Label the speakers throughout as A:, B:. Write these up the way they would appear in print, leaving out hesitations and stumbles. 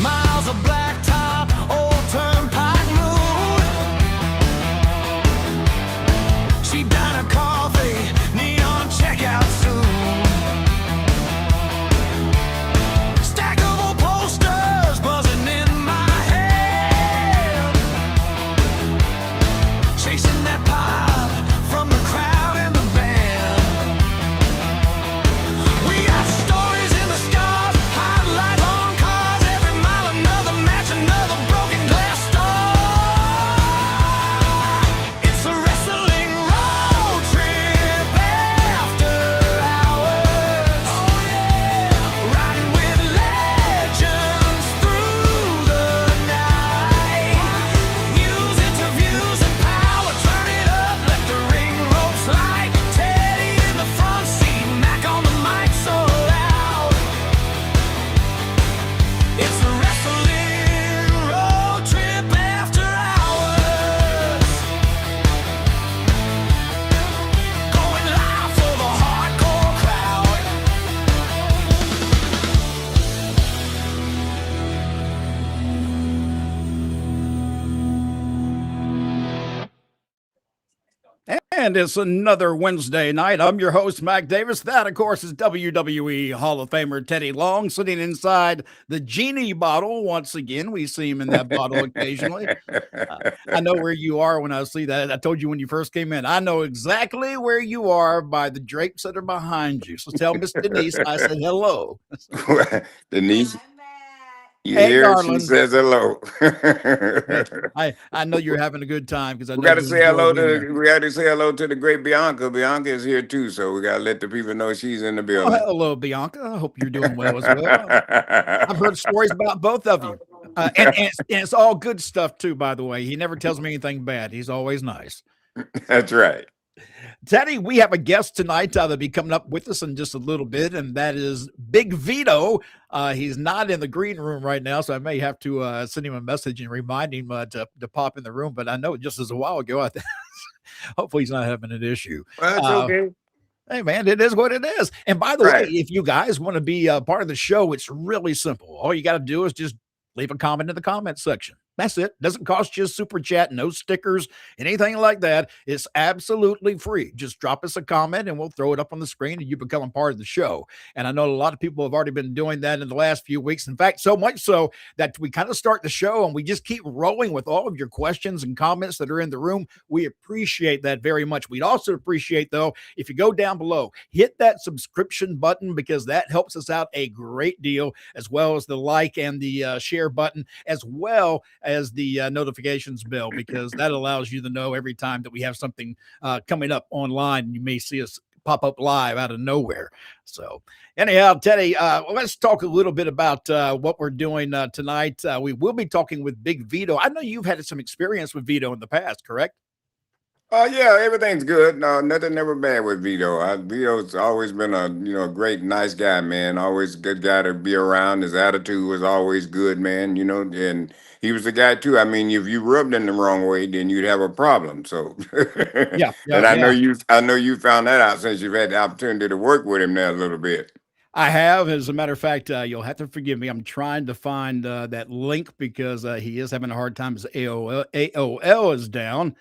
A: Miles of blacktop, old turnpike moon. She done a coffee, neon checkout soon. Stack of old posters buzzing in my head. Chasing that pile from the crowd and the band. We got stories in the scars, highlights on cars. Every mile another match, another broken glass star. It's a wrestling road trip after hours. Oh yeah, riding with legends through the night. News, interviews, and power. Turn it up, let the ring ropes light. Teddy in the front seat, Mac on the mic so loud. It's a wrestling road trip after hours. Going live for the hardcore crowd.
B: And it's another Wednesday night. I'm your host, Mac Davis. That, of course, is WWE Hall of Famer Teddy Long sitting inside the Genie bottle. Once again, we see him in that bottle occasionally. I know where you are when I see that. I told you when you first came in. I know exactly where you are by the drapes that are behind you. So tell Miss Denise I said hello.
C: Denise, you
B: Hey,
C: hear her? She
B: darling.
C: says hello.
B: I know you're having a good time because I
C: We
B: know
C: got to
B: you
C: say hello
B: enjoy being
C: to
B: there.
C: we got to say hello to the great Bianca. Bianca is here too, so we got to let the people know she's in the
B: Oh,
C: building.
B: hello, Bianca. I hope you're doing well as well. I've heard stories about both of you. And it's all good stuff too, by the way. He never tells me anything bad. He's always nice.
C: That's right.
B: Teddy, we have a guest tonight that'll be coming up with us in just a little bit, and that is Big Vito. He's not in the green room right now, so I may have to send him a message and remind him to pop in the room. But I know just as a while ago, I hopefully he's not having an issue.
C: Well, that's okay.
B: Hey, man, it is what it is. And by the way,
C: Right.
B: if you guys want to be a part of the show, it's really simple. All you got to do is just leave a comment in the comment section. That's it. Doesn't cost you a super chat, no stickers, anything like that. It's absolutely free. Just drop us a comment and we'll throw it up on the screen and you become a part of the show. And I know a lot of people have already been doing that in the last few weeks. In fact, so much so that we kind of start the show and we just keep rolling with all of your questions and comments that are in the room. We appreciate that very much. We'd also appreciate, though, if you go down below, hit that subscription button because that helps us out a great deal, as well as the like and the share button, as well as the notifications bell, because that allows you to know every time that we have something coming up online. You may see us pop up live out of nowhere. So anyhow, Teddy, let's talk a little bit about what we're doing tonight. We will be talking with Big Vito. I know you've had some experience with Vito in the past, correct?
C: Yeah, everything's good. No, nothing ever bad with Vito. Vito's always been a great, nice guy, man. Always a good guy to be around. His attitude was always good, man. And he was the guy too. I mean, if you rubbed him the wrong way, then you'd have a problem. So,
B: Yeah,
C: and I know
B: yeah.
C: you found that out since you've had the opportunity to work with him there a little bit.
B: I have. As a matter of fact, you'll have to forgive me. I'm trying to find that link because he is having a hard time as AOL is down.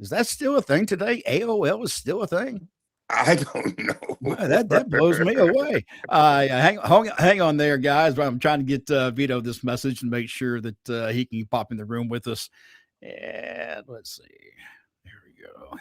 B: Is that still a thing today? AOL is still a thing?
C: I don't know.
B: Wow, that blows me away. Hang on there, guys. I'm trying to get Vito this message and make sure that he can pop in the room with us. And let's see. There we go.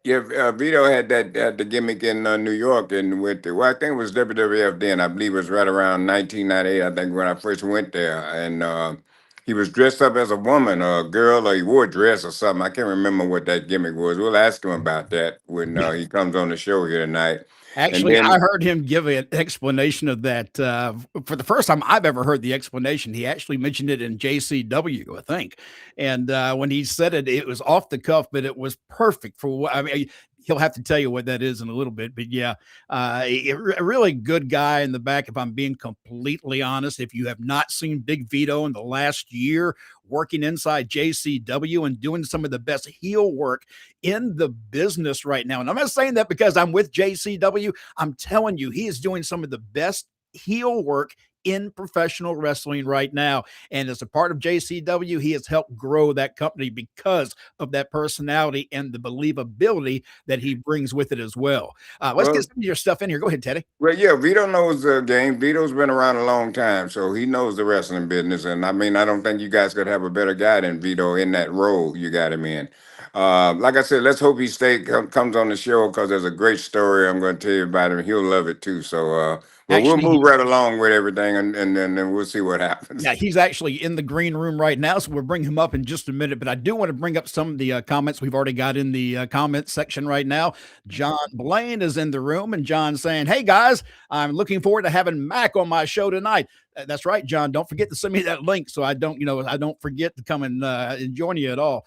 C: Yeah, Vito had the gimmick in New York, and I think it was WWF then. I believe it was right around 1998. I think when I first went there, and he was dressed up as a woman, or a girl, or he wore a dress or something. I can't remember what that gimmick was. We'll ask him about that when he comes on the show here tonight. And
B: Actually, I
C: then,
B: heard him give an explanation of that for the first time I've ever heard the explanation. He actually mentioned it in JCW, I think. And when he said it, it was off the cuff, but it was perfect for what I mean. He'll have to tell you what that is in a little bit, but yeah, a really good guy in the back. If I'm being completely honest, if you have not seen Big Vito in the last year working inside JCW and doing some of the best heel work in the business right now, and I'm not saying that because I'm with JCW, I'm telling you, he is doing some of the best heel work in professional wrestling right now. And as a part of JCW, he has helped grow that company because of that personality and the believability that he brings with it as well. Let's get
C: well,
B: some of your stuff in here. Go ahead, Teddy.
C: well, yeah, Vito knows the game. Vito's been around a long time, so he knows the wrestling business. And I mean, I don't think you guys could have a better guy than Vito in that role you got him in. Like I said, let's hope he comes on the show because there's a great story I'm going to tell you about him. He'll love it too. So, well, we'll
B: Actually,
C: move right along with everything, and then we'll see what happens.
B: yeah, he's actually in the green room right now, so we'll bring him up in just a minute. But I do want to bring up some of the comments we've already got in the comment section right now. John Blaine is in the room, and John's saying, "Hey guys, I'm looking forward to having Mac on my show tonight." That's right, John. Don't forget to send me that link so I don't forget to come and join you at all.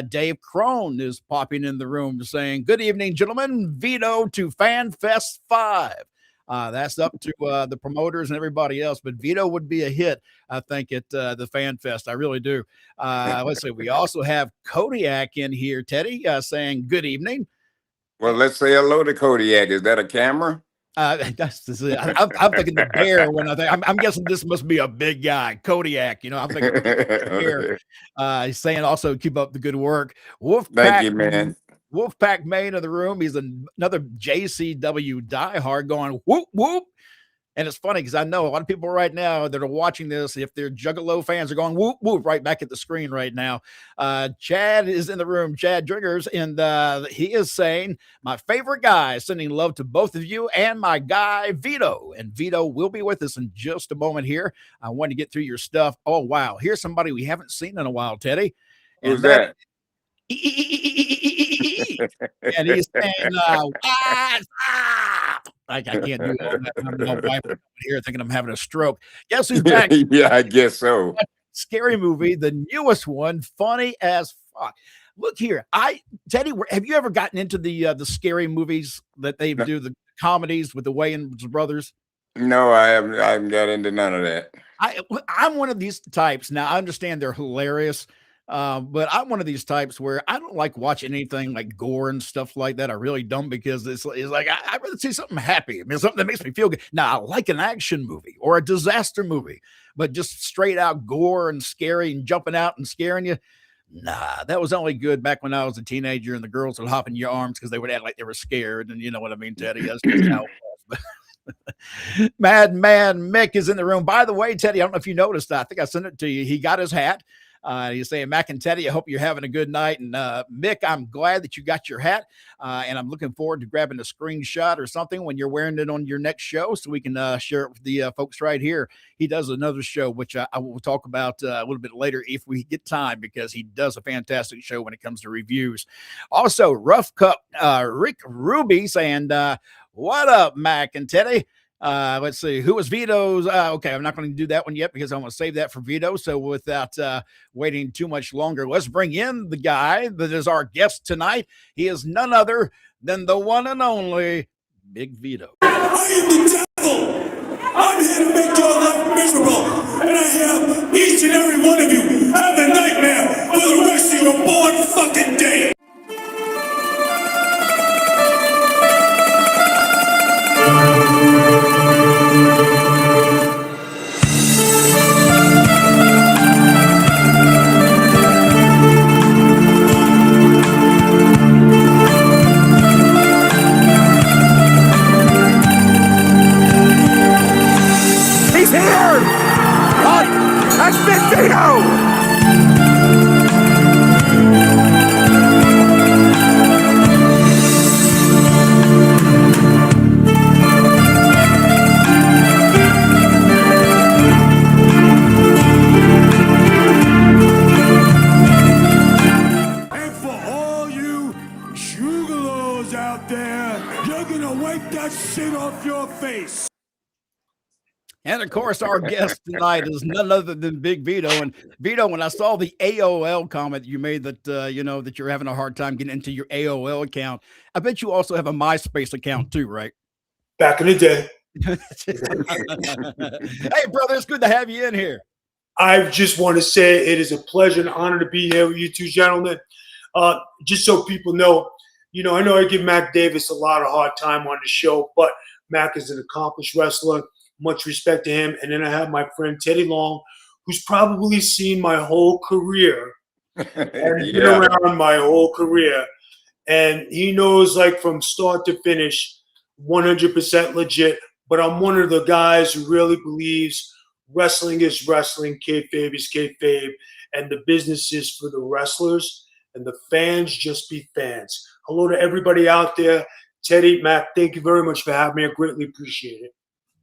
B: Dave Crone is popping in the room saying, "Good evening, gentlemen. Vito to Fan Fest 5." That's up to the promoters and everybody else, but Vito would be a hit, I think, at the Fan Fest. I really do. Let's see. We also have Kodiak in here, Teddy, saying good evening.
C: Well, let's say hello to Kodiak. Is that a camera?
B: I'm thinking the bear when I'm guessing this must be a big guy, Kodiak. I'm thinking bear. He's saying also keep up the good work.
C: Thank you, man.
B: Wolfpack main of the room. He's another JCW diehard going whoop whoop. And it's funny because I know a lot of people right now that are watching this, if they're Juggalo fans, are going whoop whoop right back at the screen right now. Chad is in the room, Chad Driggers, and he is saying, "My favorite guy, sending love to both of you and my guy Vito." And Vito will be with us in just a moment here. I want to get through your stuff. Oh wow, here's somebody we haven't seen in a while, Teddy.
C: Who's
B: And that
C: that?
B: and he's saying, "What's up?" I can't do all that. My wife is here thinking I'm having a stroke. Guess who's back?
C: Yeah, I guess so.
B: Scary movie, the newest one, funny as fuck. Look here, Teddy, have you ever gotten into the scary movies that they
C: No,
B: do, the comedies with the Wayans brothers?
C: no, I haven't got into none of that.
B: I'm one of these types. Now I understand they're hilarious. But I'm one of these types where I don't like watching anything like gore and stuff like that. I really don't because it's like I'd rather see something happy. I mean, something that makes me feel good. Now, I like an action movie or a disaster movie, but just straight out gore and scary and jumping out and scaring you. Nah, that was only good back when I was a teenager and the girls would hop in your arms because they would act like they were scared. And you know what I mean, Teddy? That's just how it was. Madman Mick is in the room. By the way, Teddy, I don't know if you noticed. I think I sent it to you. He got his hat. He's saying, Mac and Teddy, I hope you're having a good night. And Mick, I'm glad that you got your hat. And I'm looking forward to grabbing a screenshot or something when you're wearing it on your next show so we can share it with the folks right here. He does another show, which I will talk about a little bit later if we get time, because he does a fantastic show when it comes to reviews. Also, Rough Cup, Rick Ruby saying, what up, Mac and Teddy? Let's see, who was Vito's? Okay, I'm not going to do that one yet because I want to save that for Vito. So without waiting too much longer, let's bring in the guy that is our guest tonight. He is none other than the one and only Big Vito.
A: I am the devil. I'm here to make your life miserable. And I have each and every one of you have a nightmare for the rest of your born fucking day. He's here! That's Big Vito! face.
B: And of course, our guest tonight is none other than Big Vito. And Vito, when I saw the AOL comment you made that that you're having a hard time getting into your AOL account, I bet you also have a MySpace account too, right?
D: Back in the day.
B: Hey, brother, it's good to have you in here.
D: I just want to say it is a pleasure and honor to be here with you two gentlemen. Just so people know, I know I give Mac Davis a lot of hard time on the show, but Mac is an accomplished wrestler. Much respect to him. And then I have my friend Teddy Long, who's probably seen my whole career and been around my whole career. And he knows, like, from start to finish, 100% legit. But I'm one of the guys who really believes wrestling is wrestling, kayfabe is kayfabe, and the business is for the wrestlers, and the fans just be fans. Hello to everybody out there. Teddy, Mac, thank you very much for having me. I greatly appreciate it.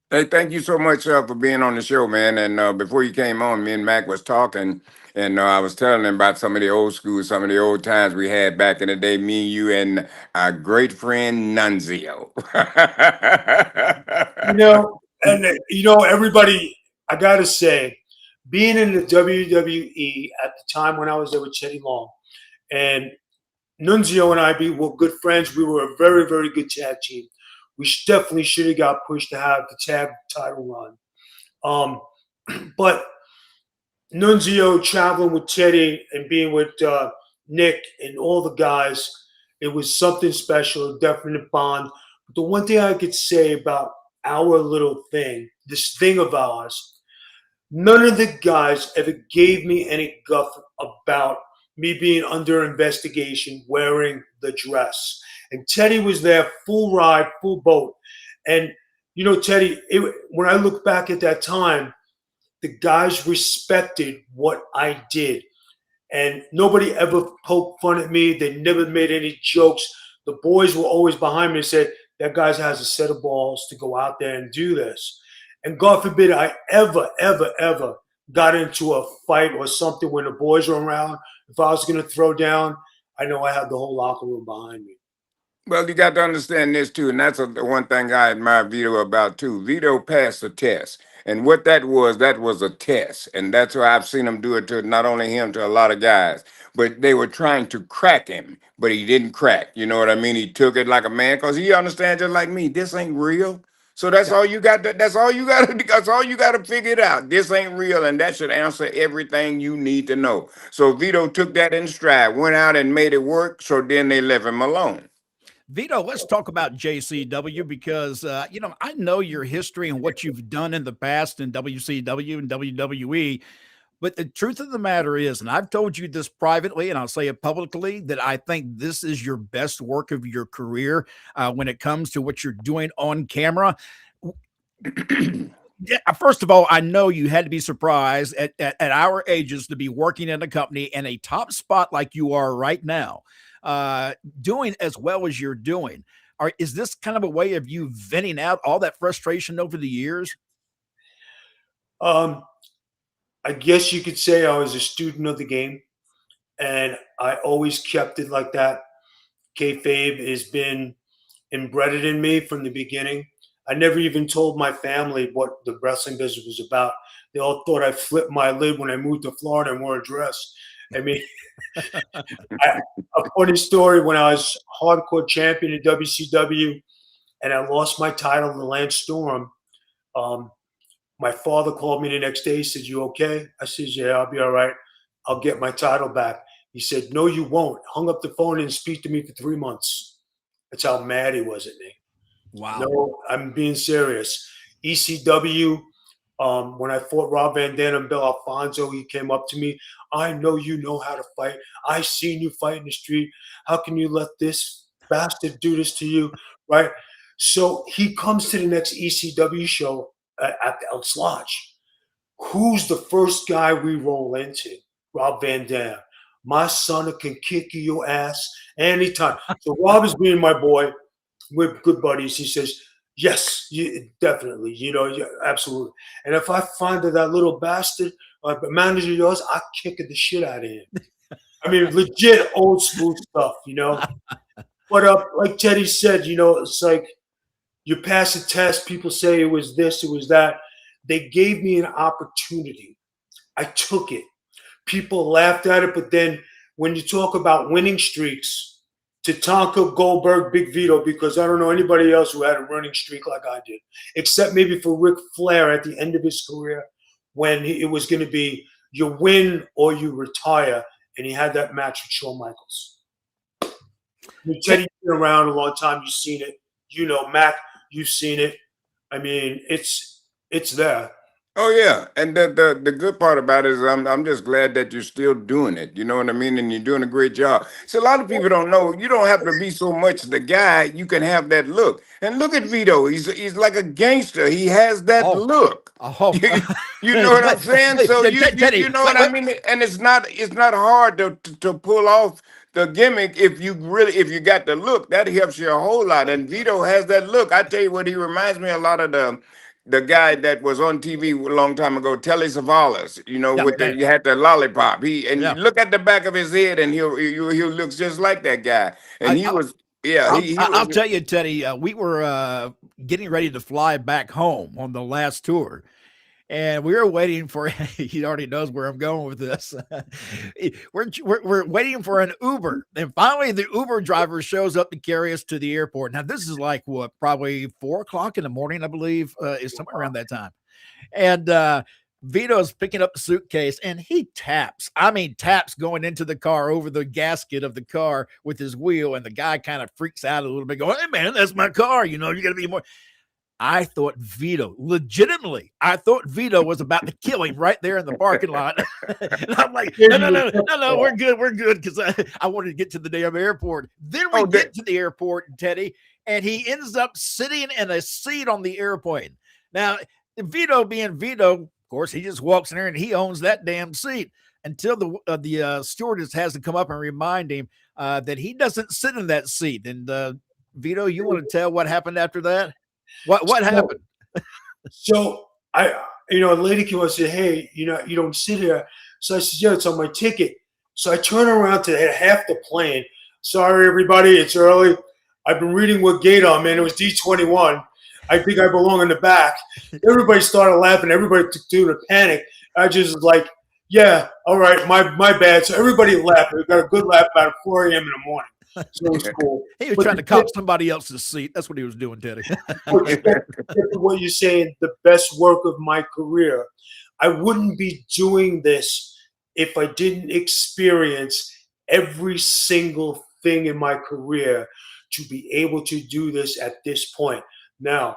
C: Hey, thank you so much for being on the show, man. And before you came on, me and Mac was talking, and I was telling him about some of the old school, some of the old times we had back in the day, me, you, and our great friend Nunzio.
D: Everybody, I got to say, being in the WWE at the time when I was there with Teddy Long, and Nunzio and I were good friends. We were a very, very good tag team. We definitely should have got pushed to have the tag title run. But Nunzio traveling with Teddy and being with Nick and all the guys, it was something special, a definite bond. But the one thing I could say about our little thing, this thing of ours, none of the guys ever gave me any guff about me being under investigation wearing the dress. And Teddy was there, full ride, full boat. And, Teddy, when I look back at that time, the guys respected what I did. And nobody ever poked fun at me. They never made any jokes. The boys were always behind me and said, that guy has a set of balls to go out there and do this. And God forbid I ever, ever, ever got into a fight or something when the boys were around. If I was going to throw down, I know I had the whole locker room behind me.
C: Well, you got to understand this too, and that's the one thing I admire Vito about too. Vito passed the test, and what that was a test, and that's why I've seen him do it to not only him, to a lot of guys. But they were trying to crack him, but he didn't crack. You know what I mean? He took it like a man, because he understands just like me. This ain't real. So that's all you got. That's all you got to. That's all you got to figure it out. This ain't real, and that should answer everything you need to know. So Vito took that in stride, went out and made it work. So then they left him alone.
B: Vito, let's talk about JCW because, I know your history and what you've done in the past in WCW and WWE. But the truth of the matter is, and I've told you this privately and I'll say it publicly, that I think this is your best work of your career when it comes to what you're doing on camera. Yeah, first of all, I know you had to be surprised at our ages to be working in a company in a top spot like you are right now. Doing as well as you're doing. Is this kind of a way of you venting out all that frustration over the years?
D: I guess you could say I was a student of the game, and I always kept it like that. Kayfabe has been embedded in me from the beginning. I never even told my family what the wrestling business was about. They all thought I flipped my lid when I moved to Florida and wore a dress. I mean, a funny story, when I was hardcore champion in WCW and I lost my title to Lance Storm, my father called me the next day. He said, "You okay?" I said, "Yeah, I'll be all right. I'll get my title back." He said, "No, you won't." Hung up the phone and didn't speak to me for 3 months. That's how mad he was at me.
B: Wow.
D: No, I'm being serious. ECW, when I fought Rob Van Dam and Bill Alfonso, he came up to me. "I know you know how to fight. I seen you fight in the street. How can you let this bastard do this to you?" Right? So he comes to the next ECW show at the Elks Lodge. Who's the first guy we roll into? Rob Van Dam. "My son can kick your ass anytime." So Rob is being my boy. We're good buddies. He says, "Yes, definitely. Yeah, absolutely. And if I find that little bastard, manager of yours, I kick the shit out of him." I mean, legit old school stuff, But like Teddy said, it's like, You pass a test, people say it was this, it was that. They gave me an opportunity. I took it. People laughed at it, but then when you talk about winning streaks, Tatanka, Goldberg, Big Vito, because I don't know anybody else who had a running streak like I did, except maybe for Ric Flair at the end of his career when it was going to be you win or you retire, and he had that match with Shawn Michaels. Teddy, you've been around a long time. You've seen it. You know, Mac, you've seen it. I mean, it's there.
C: Oh yeah, and the good part about it is I'm just glad that you're still doing it. You know what I mean? And you're doing a great job. So a lot of people don't know you don't have to be so much the guy. You can have that look. And look at Vito. He's like a gangster. He has that look.
B: Oh,
C: You know what I'm saying? So you know what I mean? And it's not hard to pull off the gimmick if you got the look. That helps you a whole lot. And Vito has that look. I tell you what, he reminds me a lot of the guy that was on TV a long time ago, Telly Savalas, you know, you had the lollipop. You look at the back of his head, and he'll looks just like that guy. And
B: I'll tell you, Teddy, we were getting ready to fly back home on the last tour. And we were waiting for, he already knows where I'm going with this. we're waiting for an Uber. And finally, the Uber driver shows up to carry us to the airport. Now, this is like what, probably 4:00 in the morning, I believe, is somewhere around that time. And Vito's picking up the suitcase and he taps going into the car over the gasket of the car with his wheel. And the guy kind of freaks out a little bit going, "Hey, man, that's my car. You know, you got to be more." I thought Vito was about to kill him right there in the parking lot. And I'm like, no, we're good. Because I wanted to get to the damn airport. Then we get to the airport, Teddy, and he ends up sitting in a seat on the airplane. Now, Vito being Vito, of course, he just walks in there and he owns that damn seat until the stewardess has to come up and remind him that he doesn't sit in that seat. And Vito, you want to tell what happened after that? What happened?
D: So a lady came up and said, "Hey, you don't sit here." So I said, "Yeah, it's on my ticket." So I turn around to half the plane. "Sorry, everybody, it's early. I've been reading what gate I'm in. It was D21. I think I belong in the back." Everybody started laughing. Everybody took to the panic. I just was like, "Yeah, all right, my bad." So everybody laughed. We got a good laugh about 4 a.m. in the morning. So it was cool.
B: He was trying to cop somebody else's seat. That's what he was doing, Teddy.
D: What you're saying, the best work of my career. I wouldn't be doing this if I didn't experience every single thing in my career to be able to do this at this point. Now,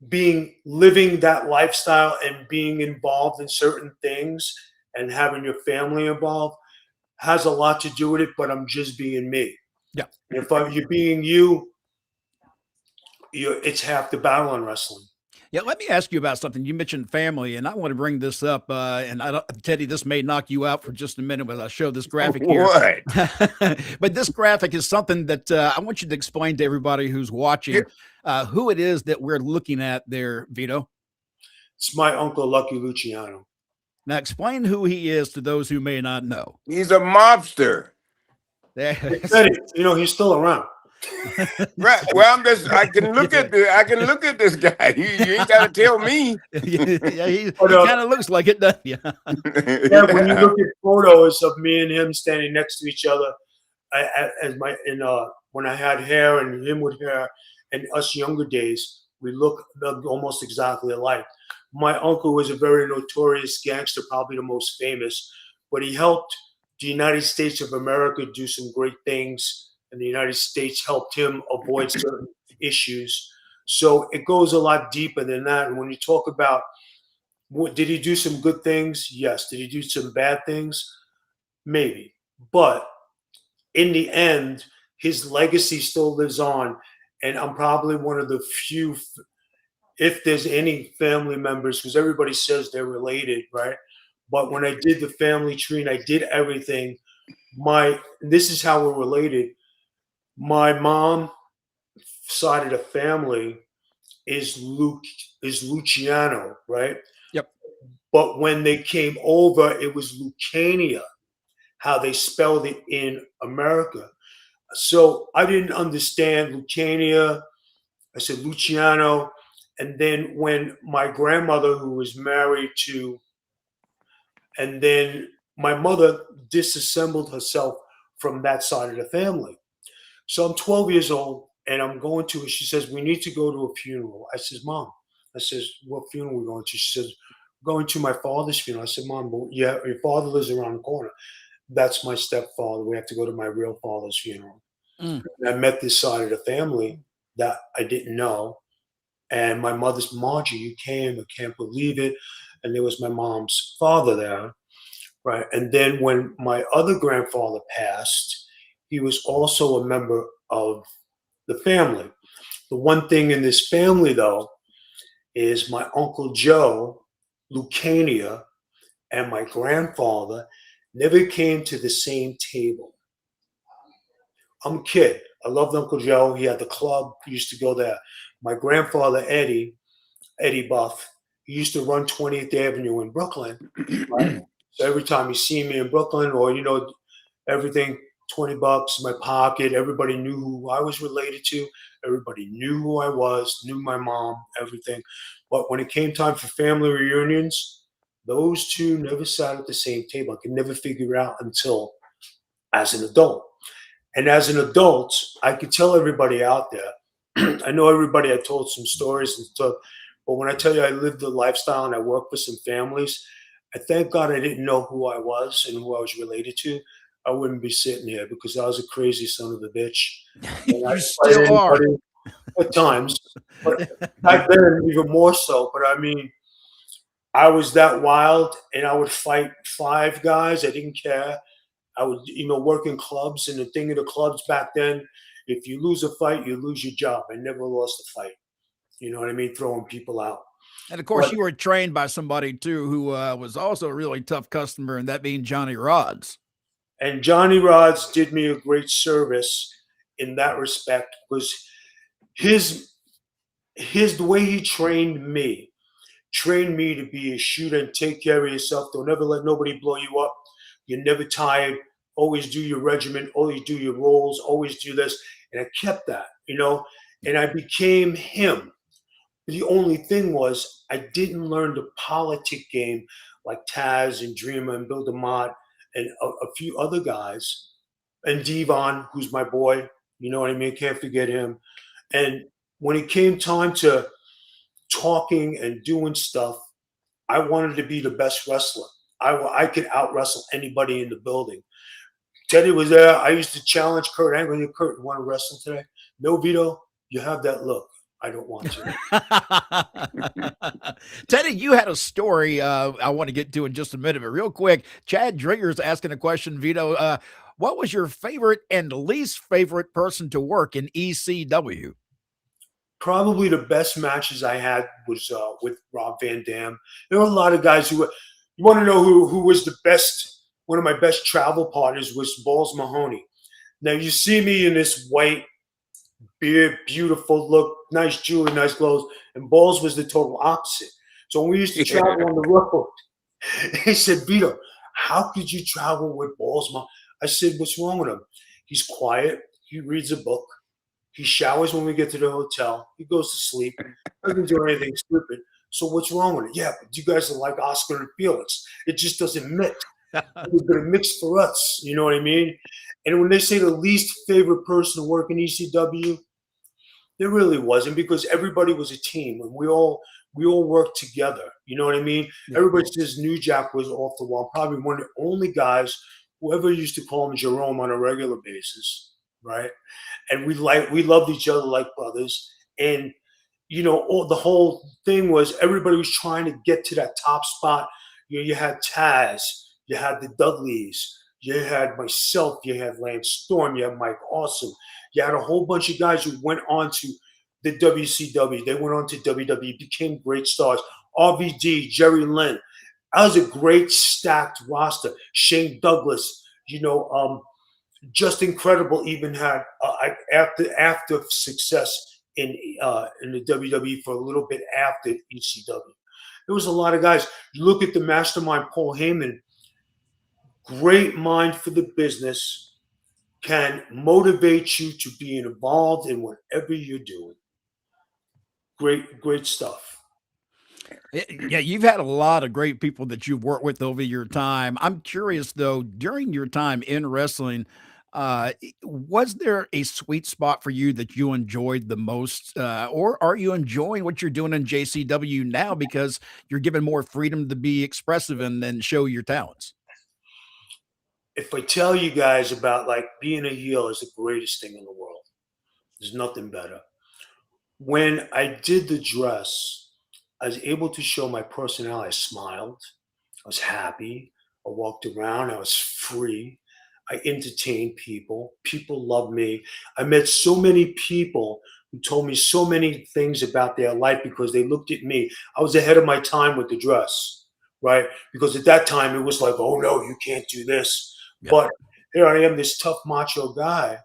D: living that lifestyle and being involved in certain things and having your family involved has a lot to do with it, but I'm just being me.
B: Yeah.
D: If you're being it's half the battle in wrestling.
B: Yeah, let me ask you about something. You mentioned family, and I want to bring this up. And Teddy, this may knock you out for just a minute as I show this graphic here.
C: What?
B: But this graphic is something that I want you to explain to everybody who's watching who it is that we're looking at there, Vito.
D: It's my uncle, Lucky Luciano.
B: Now, explain who he is to those who may not know.
C: He's a mobster.
D: He's still around.
C: Right. Well, I can look at this guy. You ain't got to tell me.
B: He kind of looks like it, doesn't he?
D: Yeah, when you look at photos of me and him standing next to each other, when I had hair and him with hair, and us younger days, we look almost exactly alike. My uncle was a very notorious gangster, probably the most famous, but he helped the United States of America do some great things, and the United States helped him avoid certain issues. So it goes a lot deeper than that. And when you talk about, did he do some good things? Yes. Did he do some bad things? Maybe. But in the end, his legacy still lives on. And I'm probably one of the few, if there's any family members, because everybody says they're related, right? But when I did the family tree and I did everything, this is how we're related. My mom side of the family is Luciano, right?
B: Yep.
D: But when they came over, it was Lucania, how they spelled it in America. So I didn't understand Lucania. I said Luciano. And then when my grandmother, who was married to, and then my mother disassembled herself from that side of the family. So I'm 12 years old and I'm going to her. She says, we need to go to a funeral. I says, Mom, I says, what funeral are we going to? She says, going to my father's funeral. I said, Mom, well, yeah, your father lives around the corner. That's my stepfather. We have to go to my real father's funeral.
B: Mm.
D: And I met this side of the family that I didn't know. And my mother's, Margie, you came, I can't believe it. And there was my mom's father there, right? And then when my other grandfather passed, he was also a member of the family. The one thing in this family, though, is my Uncle Joe, Lucania, and my grandfather never came to the same table. I'm a kid. I loved Uncle Joe. He had the club. We used to go there. My grandfather, Eddie Buff, he used to run 20th Avenue in Brooklyn. Right? So every time you see me in Brooklyn or, everything, $20 in my pocket, everybody knew who I was related to. Everybody knew who I was, knew my mom, everything. But when it came time for family reunions, those two never sat at the same table. I could never figure it out until as an adult. And as an adult, I could tell everybody out there. I know everybody, I told some stories and stuff, but when I tell you I lived the lifestyle and I worked for some families, I thank God I didn't know who I was and who I was related to. I wouldn't be sitting here because I was a crazy son of a bitch. And
B: You
D: I'd fight
B: still are.
D: anybody at times, but back then even more so. But I mean, I was that wild, and I would fight five guys. I didn't care. I would, work in clubs, and the thing of the clubs back then, if you lose a fight, you lose your job. I never lost a fight. You know what I mean? Throwing people out.
B: And of course,
D: But
B: you were trained by somebody too who was also a really tough customer, and that being Johnny Rodz.
D: and Johnny Rodz did me a great service in that respect because his the way he trained me to be a shooter and take care of yourself. Don't ever let nobody blow you up. You're never tired. Always do your regimen. Always do your roles. Always do this. And I kept that, and I became him. The only thing was I didn't learn the politic game like Taz and Dreamer and Bill DeMott and a few other guys. And Devon, who's my boy, you know what I mean? Can't forget him. And when it came time to talking and doing stuff, I wanted to be the best wrestler. I could out wrestle anybody in the building. Teddy was there. I used to challenge Kurt Angle. Kurt, you want to wrestle today? No, Vito, you have that look. I don't want
B: to. Teddy, you had a story I want to get to in just a minute, but real quick, Chad Dringer's asking a question, Vito. What was your favorite and least favorite person to work in ECW?
D: Probably the best matches I had was with Rob Van Dam. There were a lot of guys who you want to know who was the best. One of my best travel partners was Balls Mahoney. Now you see me in this white beard, beautiful look, nice jewelry, nice clothes, and Balls was the total opposite. So when we used to travel on the road, he said, Vito, how could you travel with Balls Mahoney? I said, what's wrong with him? He's quiet. He reads a book. He showers when we get to the hotel. He goes to sleep. Doesn't do anything stupid. So what's wrong with it? Yeah, but you guys are like Oscar and Felix. It just doesn't mix. It's going to mix for us. You know what I mean? And when they say the least favorite person to work in ECW, there really wasn't, because everybody was a team and we all worked together. You know what I mean? Yeah. Everybody says New Jack was off the wall. Probably one of the only guys whoever used to call him Jerome on a regular basis, right? And we loved each other like brothers. And the whole thing was everybody was trying to get to that top spot. You had Taz, you had the Dudleys, you had myself, you had Lance Storm, you had Mike Awesome, you had a whole bunch of guys who went on to the WCW. They went on to WWE, became great stars. RVD, Jerry Lynn. That was a great stacked roster. Shane Douglas, just incredible. Even had after success in the WWE for a little bit after ECW. There was a lot of guys. You look at the mastermind, Paul Heyman, great mind for the business, can motivate you to be involved in whatever you're doing. great stuff.
B: Yeah, you've had a lot of great people that you've worked with over your time. I'm curious though, during your time in wrestling, was there a sweet spot for you that you enjoyed the most, or are you enjoying what you're doing in JCW now because you're given more freedom to be expressive and show your talents?
D: If I tell you guys about like being a heel is the greatest thing in the world. There's nothing better. When I did the dress, I was able to show my personality. I smiled. I was happy. I walked around. I was free. I entertained people. People loved me. I met so many people who told me so many things about their life because they looked at me. I was ahead of my time with the dress, right? Because at that time it was like, oh no, you can't do this.
B: Yeah.
D: But here I am, this tough macho guy,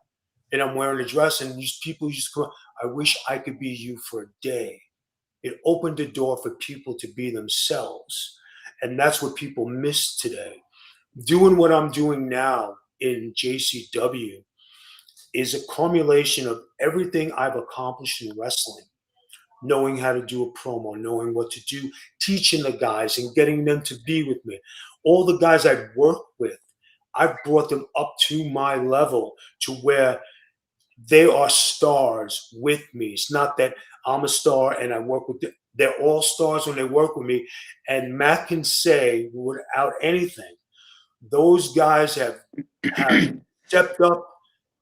D: and I'm wearing a dress, and these people used to come. I wish I could be you for a day. It opened the door for people to be themselves. And that's what people miss today. Doing what I'm doing now in JCW is a culmination of everything I've accomplished in wrestling. Knowing how to do a promo, knowing what to do, teaching the guys and getting them to be with me. All the guys I've worked with, I've brought them up to my level to where they are stars with me. It's not that I'm a star and I work with them. They're all stars when they work with me. And Matt can say without anything, those guys have stepped up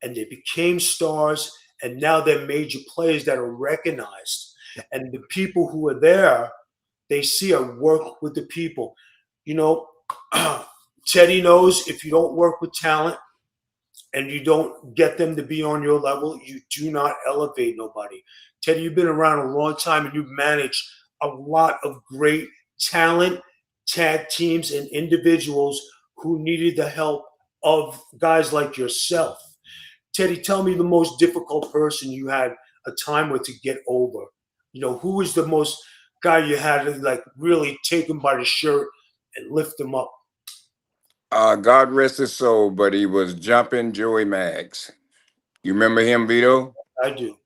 D: and they became stars. And now they're major players that are recognized. And the people who are there, they see I work with the people. You know, Teddy knows if you don't work with talent, and you don't get them to be on your level, you do not elevate nobody. Teddy, you've been around a long time and you've managed a lot of great talent, tag teams, and individuals who needed the help of guys like yourself. Teddy, tell me the most difficult person you had a time with to get over. You know, who was the most guy you had to like really take him by the shirt and lift him up?
C: God rest his soul, but he was jumping Joey Maggs. You remember him, Vito?
D: I do.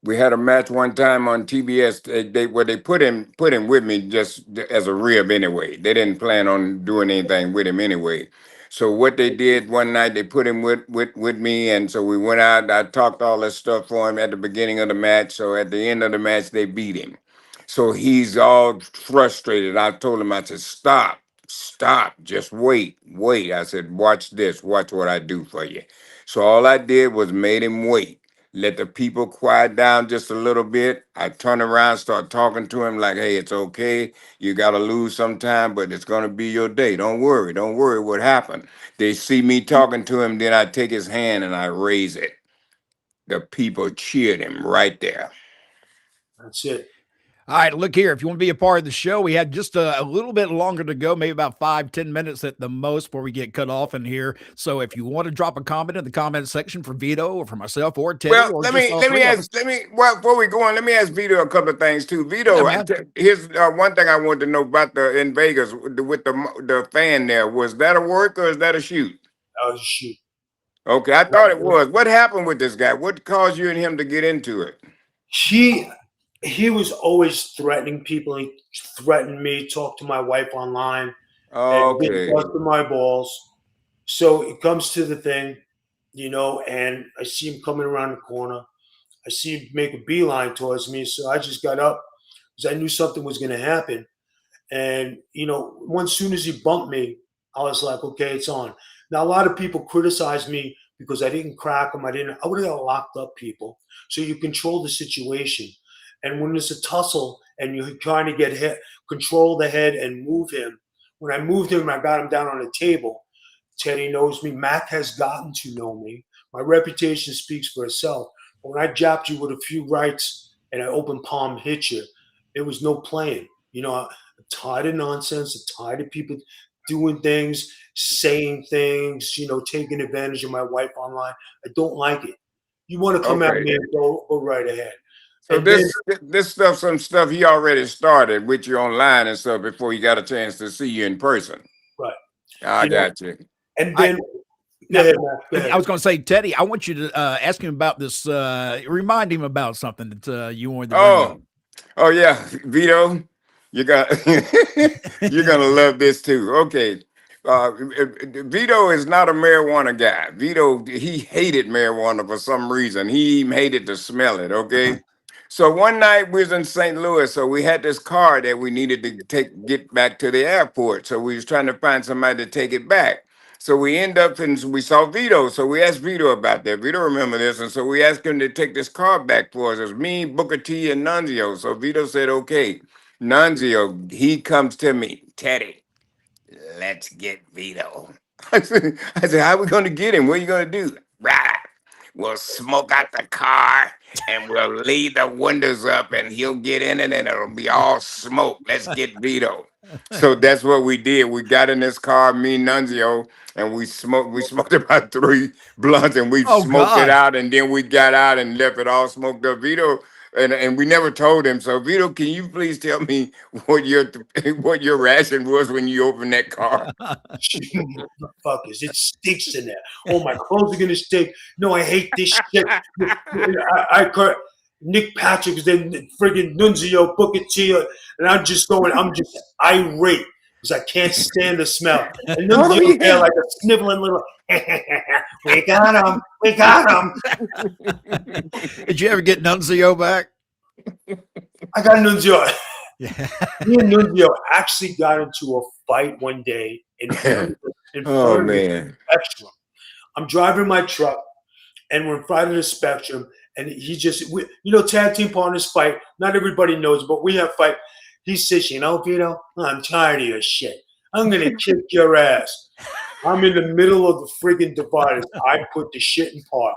C: We had a match one time on TBS. They put him with me just as a rib anyway. They didn't plan on doing anything with him anyway. So what they did one night, they put him with me, and so we went out. I talked all this stuff for him at the beginning of the match. So at the end of the match, they beat him. So he's all frustrated. I told him, I said, stop, just wait. I said, watch this, watch what I do for you. So all I did was made him wait. Let the people quiet down just a little bit. I turn around, start talking to him like, hey, it's okay. You got to lose sometime, but it's going to be your day. Don't worry what happened. They see me talking to him, then I take his hand and I raise it. The people cheered him right there.
D: That's it.
B: All right, look here. If you want to be a part of the show, we had just a little bit longer to go, maybe about 5-10 minutes at the most before we get cut off in here. So if you want to drop a comment in the comment section for Vito or for myself or Teddy,
C: Well,
B: or
C: let
B: just
C: me
B: all three of us.
C: well, before we go on, let me ask Vito a couple of things too. Vito,
B: Yeah, man.
C: here's one thing I wanted to know about in Vegas with the fan there. Was that a work or is that a shoot?
D: Oh, shoot.
C: Okay, I thought it was. What happened with this guy? What caused you and him to get into it?
D: He was always threatening people. He threatened me, talked to my wife online, and
C: Okay.
D: busted my balls. So it comes to the thing, you know, and I see him coming around the corner. I see him make a beeline towards me. So I just got up because I knew something was going to happen. And, you know, as soon as he bumped me, I was like, okay, it's on. Now, a lot of people criticize me because I didn't crack him. I would have locked up people. So you control the situation. And when there's a tussle and you're trying to get hit, control the head and move him. When I moved him, I got him down on the table. Teddy knows me. Mac has gotten to know me. My reputation speaks for itself. But when I jabbed you with a few rights and I open palm hit you, there was no playing. You know, I'm tired of nonsense. I'm tired of people doing things, saying things, you know, taking advantage of my wife online. I don't like it. You want to come at
C: Okay.
D: me and go right ahead.
C: So
D: And
C: this stuff, some stuff he already started with you online and stuff before he got a chance to see you in person.
D: Right.
C: I
D: You know,
C: got you.
D: And then,
B: Now,
D: go ahead, Matt, go ahead.
B: I was going to say, Teddy, I want you to ask him about this. Remind him about something that you wanted to bring up.
C: Oh, Oh yeah, Vito, you got you're gonna love this too. Okay. Vito is not a marijuana guy. Vito, he hated marijuana for some reason. He even hated to smell it. Okay. So one night we was in St. Louis, so we had this car that we needed to get back to the airport. So we was trying to find somebody to take it back. So we end up and we saw Vito. So we asked Vito about that. Vito remember this, and so we asked him to take this car back for us. It was me, Booker T, and Nunzio. So Vito said, "Okay." Nunzio, he comes to me, Teddy. Let's get Vito. I said, how are we going to get him? What are you going to do? Right. We'll smoke out the car and we'll leave the windows up and he'll get in it and it'll be all smoke. Let's get Vito. So that's what we did. We got in this car, me and Nunzio, and we smoked. We smoked about 3 blunts and we
B: Oh
C: smoked it
B: God.
C: out. And then we got out and left it all smoked up. Vito, and we never told him. So Vito, can you please tell me what your ration was when you opened that car?
D: Motherfuckers, it stinks in there. Oh, my clothes are gonna stink. No, I hate this shit. I Nick Patrick's then friggin' Nunzio, Booker T, and I'm just irate because I can't stand the smell. And Nunzio there like a sniveling little, we got him.
B: Did you ever get Nunzio back?
D: I got Nunzio.
B: Yeah.
D: Me and Nunzio actually got into a fight one day in front
C: Oh
D: of the
C: man.
D: Spectrum. I'm driving my truck, and we're in front of the Spectrum, and he just, tag team partners fight. Not everybody knows, but we have fight. He says, Vito, I'm tired of your shit. I'm going to kick your ass. I'm in the middle of the friggin' dividers. I put the shit in park.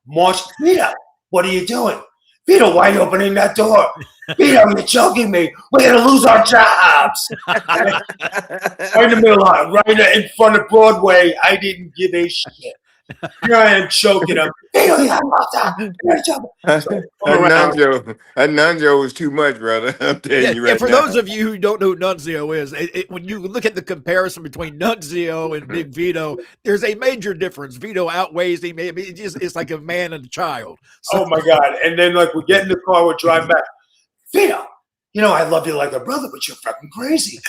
D: March, Vito, what are you doing? Vito, why are you opening that door? Vito, you're choking me. We're going to lose our jobs. Right in the middle of it, right in front of Broadway. I didn't give a shit. Here I am choking him. Vito, you got locked up.
C: Nunzio was too much, brother. I'm telling you right
B: for
C: now.
B: those of you who don't know who Nunzio is, when you look at the comparison between Nunzio and Big Vito, there's a major difference. Vito outweighs him. It's like a man and a child. So,
D: oh my God. And then we get in the car, we're driving back. Vito, I love you like a brother, but you're fucking crazy.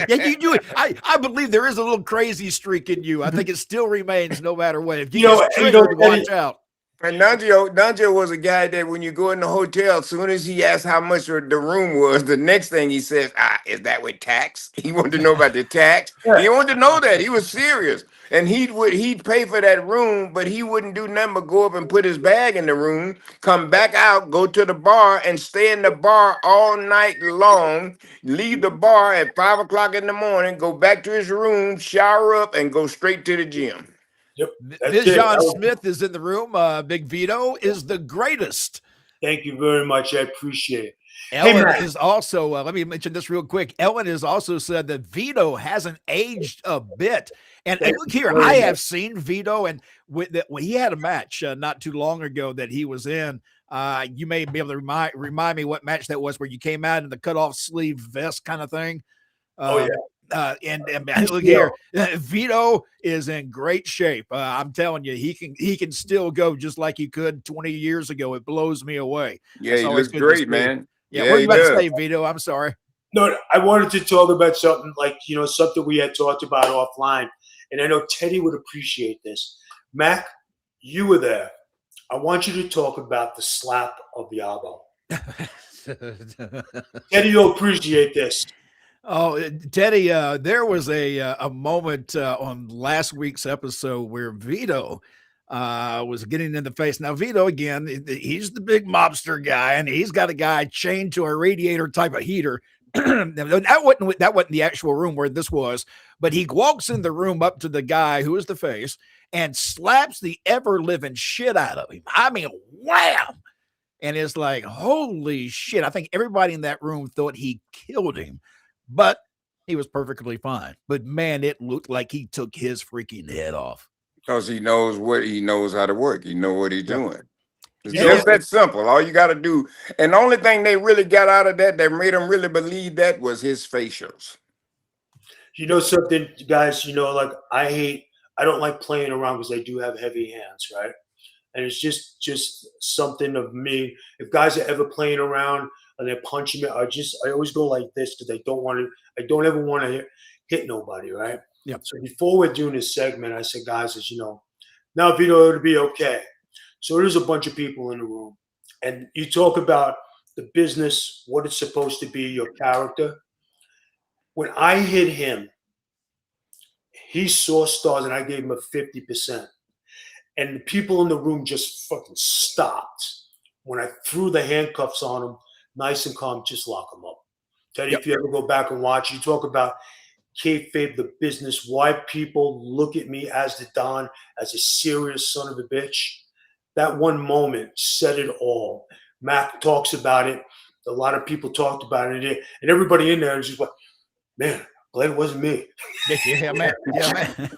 B: yeah, you do it. I believe there is a little crazy streak in you. I think it still remains no matter what. If you get triggered, watch out.
C: And Nunzio was a guy that when you go in the hotel, as soon as he asked how much the room was, the next thing he says, is that with tax? He wanted to know about the tax.
D: Yeah.
C: He wanted to know that. He was serious. And he'd pay for that room, but he wouldn't do nothing but go up and put his bag in the room, come back out, go to the bar, and stay in the bar all night long, leave the bar at 5 o'clock in the morning, go back to his room, shower up, and go straight to the gym.
D: Yep.
B: Ms. John Smith is in the room. Big Vito is the greatest.
D: Thank you very much. I appreciate it.
B: Ellen is also, let me mention this real quick. Ellen has also said that Vito hasn't aged a bit. And look here, I have seen Vito, and when he had a match not too long ago that he was in. You may be able to remind me what match that was where you came out in the cutoff sleeve vest kind of thing. And look here, Vito is in great shape. I'm telling you, he can still go just like he could 20 years ago. It blows me away.
C: Yeah, he looks great, man.
B: Yeah, what are you about to say, Vito? I'm sorry.
D: No, I wanted to talk about something something we had talked about offline, and I know Teddy would appreciate this. Mac, you were there. I want you to talk about the slap of the elbow. Teddy will appreciate this.
B: Oh, Teddy, there was a moment on last week's episode where Vito was getting in the face. Now, Vito, again, he's the big mobster guy, and he's got a guy chained to a radiator type of heater. that wasn't the actual room where this was, but he walks in the room up to the guy who is the face and slaps the ever-living shit out of him. I mean, wham! And it's like, holy shit. I think everybody in that room thought he killed him, but he was perfectly fine. But man, it looked like he took his freaking head off.
C: Because he knows how to work. He knows what he's doing. It's just that simple. All you got to do. And the only thing they really got out of that made them really believe that was his facials.
D: You know something, guys, I don't like playing around because I do have heavy hands, right? And it's just something of me. If guys are ever playing around and they're punching me, I always go like this because I don't ever want to hit nobody, right?
B: Yep.
D: So before we're doing this segment, I said, guys, as you know, now Vito, it'll be okay. So there's a bunch of people in the room, and you talk about the business, what it's supposed to be, your character. When I hit him, he saw stars, and I gave him a 50%. And the people in the room just fucking stopped. When I threw the handcuffs on him, nice and calm, just lock him up. Teddy,
B: Yep.
D: if you ever go back and watch, you talk about kayfabe, the business, why people look at me as the Don, as a serious son of a bitch. That one moment said it all. Mac talks about it. A lot of people talked about it. And everybody in there is just like, man, glad it wasn't me.
B: Yeah, man. Yeah, man.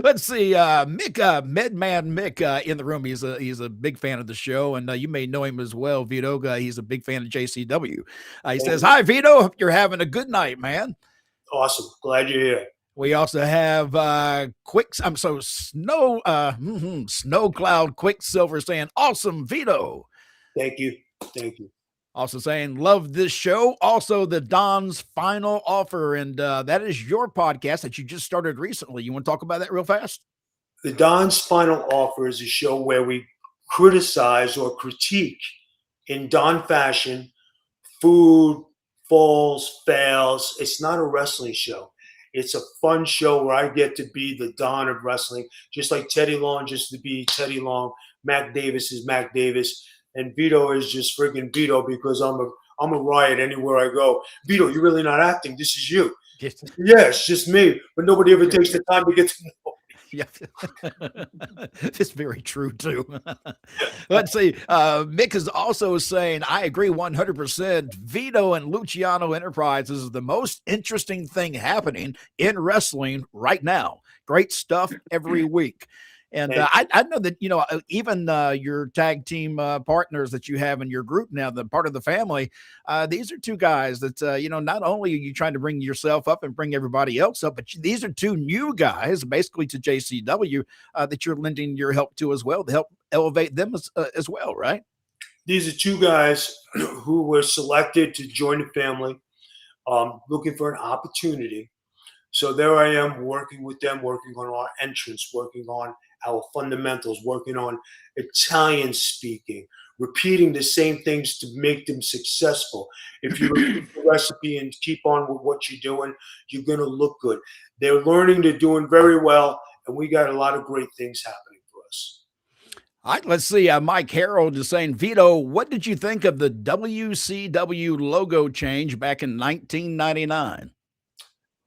B: Let's see. Mick, Medman Mick, in the room. He's a big fan of the show, and you may know him as well, Vito. He's a big fan of JCW. He says, "Hi, Vito. Hope you're having a good night, man."
D: Awesome. Glad you're here.
B: We also have Snow Cloud Quicksilver saying, "Awesome, Vito."
D: Thank you. Thank you.
B: Also saying, "Love this show." Also, the Don's Final Offer, and that is your podcast that you just started recently. You want to talk about that real fast?
D: The Don's Final Offer is a show where we criticize or critique in Don fashion food, falls, fails. It's not a wrestling show. It's a fun show where I get to be the Don of wrestling, just like Teddy Long just to be Teddy Long. Mac Davis is Mac Davis. And Vito is just friggin' Vito because I'm a riot anywhere I go. Vito, you're really not acting. This is you.
B: Yes.
D: Yeah, it's just me. But nobody ever takes the time to get to know.
B: Yeah, it's very true too. Let's see. Mick is also saying, "I agree 100%. Vito and Luciano Enterprises is the most interesting thing happening in wrestling right now. Great stuff every week." And I know that, even your tag team partners that you have in your group now, the part of the family, these are two guys that, not only are you trying to bring yourself up and bring everybody else up, but these are two new guys, basically to JCW, that you're lending your help to as well, to help elevate them as well, right?
D: These are two guys who were selected to join the family, looking for an opportunity. So there I am working with them, working on our entrance, working on our fundamentals, working on Italian speaking, repeating the same things to make them successful. If you repeat the recipe and keep on with what you're doing, you're going to look good. They're learning, they're doing very well, and we got a lot of great things happening for us.
B: All right, let's see. Mike Harold is saying, "Vito, what did you think of the WCW logo change back in 1999?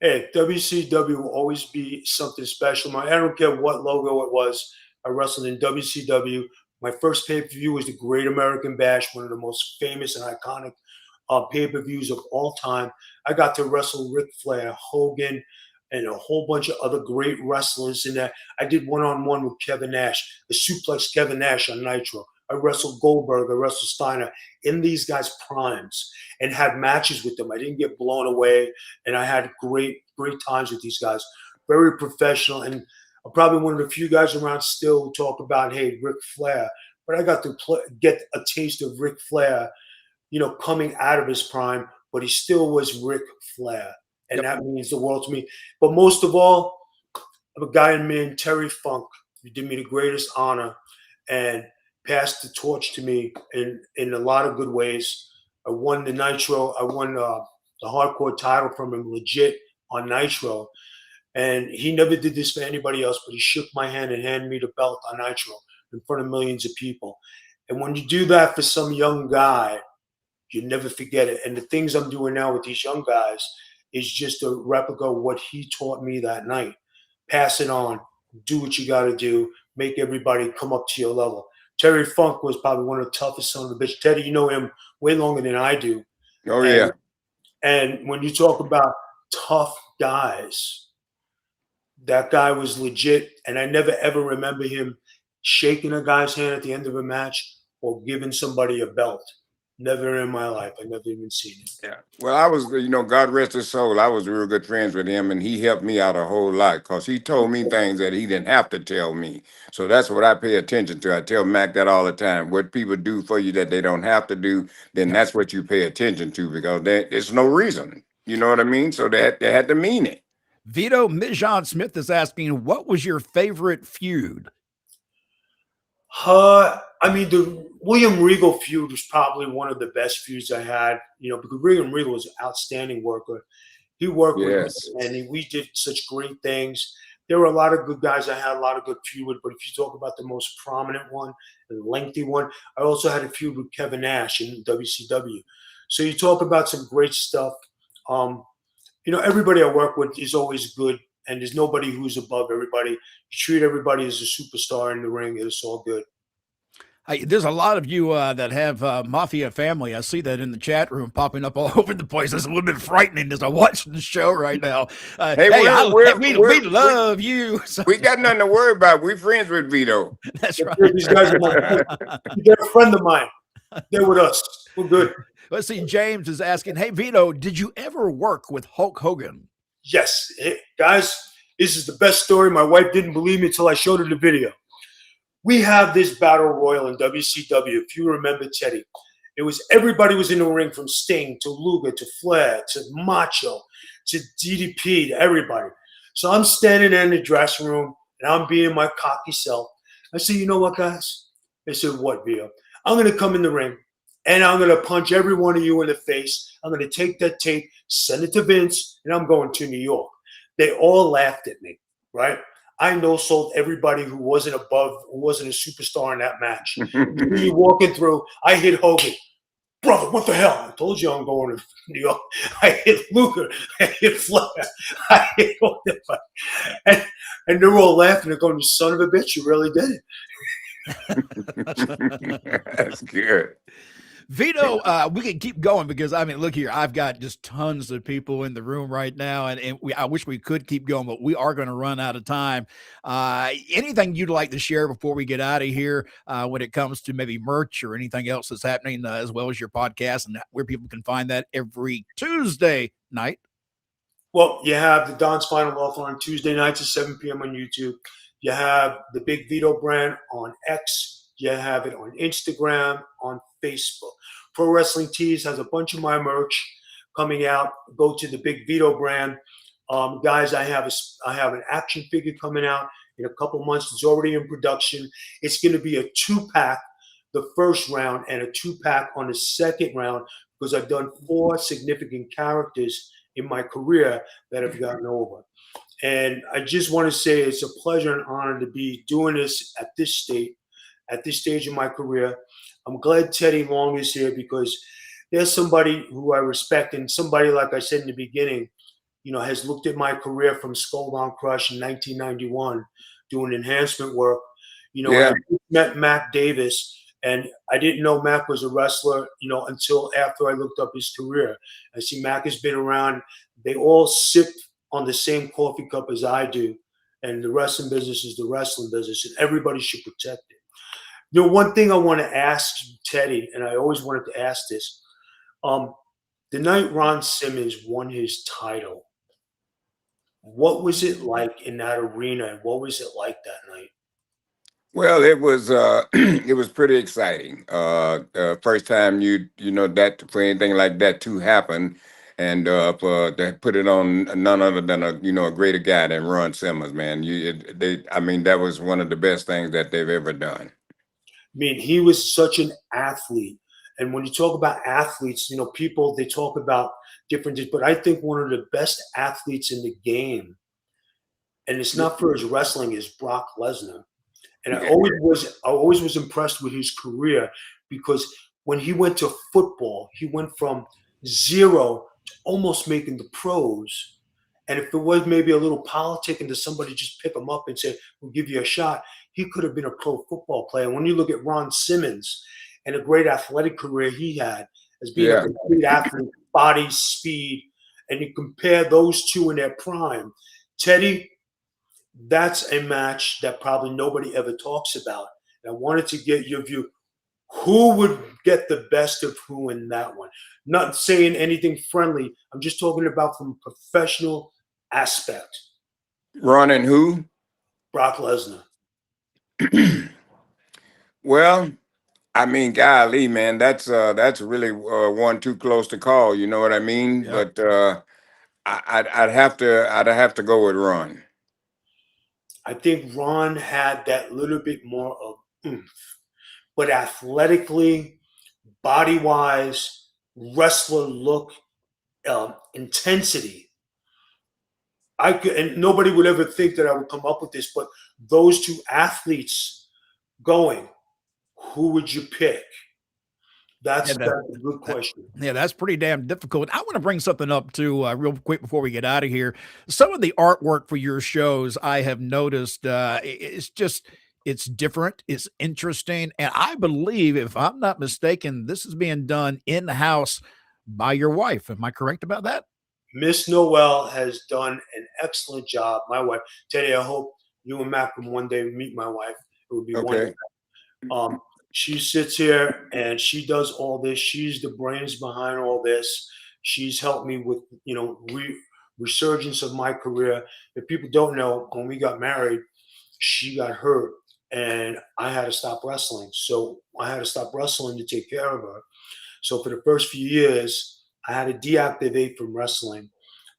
D: Hey, WCW will always be something special. I don't care what logo it was. I wrestled in WCW. My first pay-per-view was the Great American Bash, one of the most famous and iconic pay-per-views of all time. I got to wrestle Ric Flair, Hogan, and a whole bunch of other great wrestlers in there. I did one-on-one with Kevin Nash, the suplex Kevin Nash on Nitro. I wrestled Goldberg, I wrestled Steiner in these guys' primes and had matches with them. I didn't get blown away, and I had great times with these guys. Very professional, and I'm probably one of the few guys around still who talk about, hey, Ric Flair. But I got to get a taste of Ric Flair, coming out of his prime, but he still was Ric Flair, and that means the world to me. But most of all, I'm a guy named Terry Funk who did me the greatest honor and passed the torch to me in a lot of good ways. I won the Nitro. I won the hardcore title from him legit on Nitro. And he never did this for anybody else, but he shook my hand and handed me the belt on Nitro in front of millions of people. And when you do that for some young guy, you never forget it. And the things I'm doing now with these young guys is just a replica of what he taught me that night. Pass it on. Do what you got to do. Make everybody come up to your level. Terry Funk was probably one of the toughest sons of a bitch. Teddy, you know him way longer than I do.
C: Oh, yeah.
D: And when you talk about tough guys, that guy was legit. And I never, ever remember him shaking a guy's hand at the end of a match or giving somebody a belt. Never in my life. I never even seen it.
C: Yeah. Well, I was, God rest his soul. I was real good friends with him, and he helped me out a whole lot because he told me things that he didn't have to tell me. So that's what I pay attention to. I tell Mac that all the time. What people do for you that they don't have to do, then that's what you pay attention to because there's no reason. You know what I mean? So they had to mean it.
B: Vito Mijan Smith is asking, what was your favorite feud?
D: I mean, the William Regal feud was probably one of the best feuds I had, because William Regal was an outstanding worker. He worked
C: Yes.
D: with me, and we did such great things. There were a lot of good guys I had a lot of good feud with, but if you talk about the most prominent one, the lengthy one, I also had a feud with Kevin Nash in WCW. So you talk about some great stuff. Everybody I work with is always good, and there's nobody who's above everybody. You treat everybody as a superstar in the ring, and it's all good.
B: There's a lot of you that have Mafia family. I see that in the chat room popping up all over the place. It's a little bit frightening as I watch the show right now.
C: Hey,
B: we love you. So,
C: we got nothing to worry about. We're friends with Vito.
B: that's right.
D: These guys are they're a friend of mine. They're with us. We're good.
B: Let's see. James is asking, hey, Vito, did you ever work with Hulk Hogan?
D: Yes. Hey, guys, this is the best story. My wife didn't believe me until I showed her the video. We have this battle royal in WCW, if you remember, Teddy. Everybody was in the ring, from Sting to Luger to Flair to Macho to DDP to everybody. So I'm standing there in the dressing room, and I'm being my cocky self. I said, you know what, guys? They said, what, Vito? I'm going to come in the ring, and I'm going to punch every one of you in the face. I'm going to take that tape, send it to Vince, and I'm going to New York. They all laughed at me, right? I no-sold everybody who wasn't a superstar in that match. You walking through, I hit Hogan. Brother, what the hell? I told you I'm going to New York. I hit Luger. I hit Flair. I hit all that. And they're all laughing. They're going, you son of a bitch, you really did
C: it. That's good.
B: Vito, we can keep going because, look here, I've got just tons of people in the room right now, and I wish we could keep going, but we are going to run out of time. Anything you'd like to share before we get out of here when it comes to maybe merch or anything else that's happening, as well as your podcast and where people can find that every Tuesday night?
D: Well, you have the Don's Final Offer on Tuesday nights at 7 p.m. on YouTube. You have the Big Vito brand on X. You have it on Instagram, on Facebook. Pro Wrestling Tees has a bunch of my merch coming out. Go to the Big Vito brand. Guys, I have an action figure coming out in a couple months. It's already in production. It's going to be a 2-pack the first round and a 2-pack on the second round, because I've done 4 significant characters in my career that have gotten over. And I just want to say it's a pleasure and honor to be doing this at this stage in my career. I'm glad Teddy Long is here, because there's somebody who I respect, and somebody, like I said in the beginning, has looked at my career from Skull Down Crush in 1991, doing enhancement work. I met Mac Davis, and I didn't know Mac was a wrestler, until after I looked up his career. I see Mac has been around. They all sip on the same coffee cup as I do, and the wrestling business is the wrestling business, and everybody should protect it. One thing I want to ask Teddy, and I always wanted to ask this, the night Ron Simmons won his title, what was it like in that arena, and what was it like that night?
C: Well, it was it was pretty exciting. First time that for anything like that to happen, and to put it on none other than a greater guy than Ron Simmons, man. That was one of the best things that they've ever done.
D: He was such an athlete. And when you talk about athletes, people, they talk about different things, but I think one of the best athletes in the game, and it's not for his wrestling, is Brock Lesnar. And I always was impressed with his career, because when he went to football, he went from 0 to almost making the pros. And if there was maybe a little politic, and does somebody just pick him up and say, we'll give you a shot, he could have been a pro football player. When you look at Ron Simmons and a great athletic career he had as being a complete athlete, body, speed, and you compare those two in their prime, Teddy, that's a match that probably nobody ever talks about. And I wanted to get your view. Who would get the best of who in that one? Not saying anything friendly. I'm just talking about from a professional aspect.
C: Ron and who?
D: Brock Lesnar.
C: Well, I mean, golly, man, that's really one too close to call. You know what I mean?
B: Yeah.
C: But I'd have to go with Ron.
D: I think Ron had that little bit more of oomph, but athletically, body wise, wrestler look, intensity. I could, and nobody would ever think that I would come up with this, but those two athletes going, who would you pick? That's a good question.
B: Yeah, that's pretty damn difficult. I want to bring something up too, real quick before we get out of here. Some of the artwork for your shows, I have noticed, it's different, it's interesting, and I believe, if I'm not mistaken, this is being done in house by your wife. Am I correct about that?
D: Miss Noel has done an excellent job. My wife, Teddy, I hope you and Matt can one day meet my wife. It would be
C: Okay.
D: wonderful. She sits here and she does all this. She's the brains behind all this. She's helped me with, resurgence of my career. If people don't know, when we got married, she got hurt and I had to stop wrestling. So I had to stop wrestling to take care of her. So for the first few years, I had to deactivate from wrestling.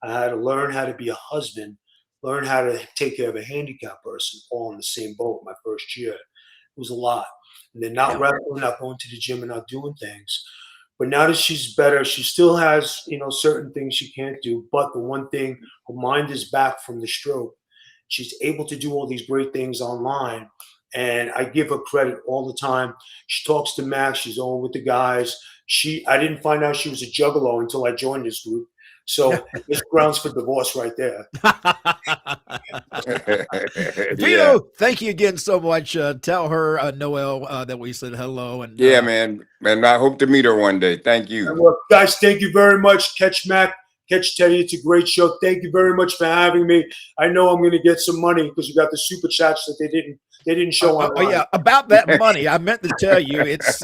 D: I had to learn how to be a husband, learn how to take care of a handicapped person, all in the same boat my first year. It was a lot. And then not wrestling, not going to the gym and not doing things. But now that she's better, she still has, certain things she can't do. But the one thing, her mind is back from the stroke. She's able to do all these great things online. And I give her credit all the time. She talks to Max. She's on with the guys. I didn't find out she was a juggalo until I joined this group. So it's grounds for divorce right there.
B: Vito, thank you again so much. Tell her, Noel, that we said hello. And
C: Yeah, man. And I hope to meet her one day. Thank you.
D: Well, guys, thank you very much. Catch Mac, catch Teddy. It's a great show. Thank you very much for having me. I know I'm going to get some money because you got the super chats that they didn't show on.
B: Oh yeah, about that money, I meant to tell you, it's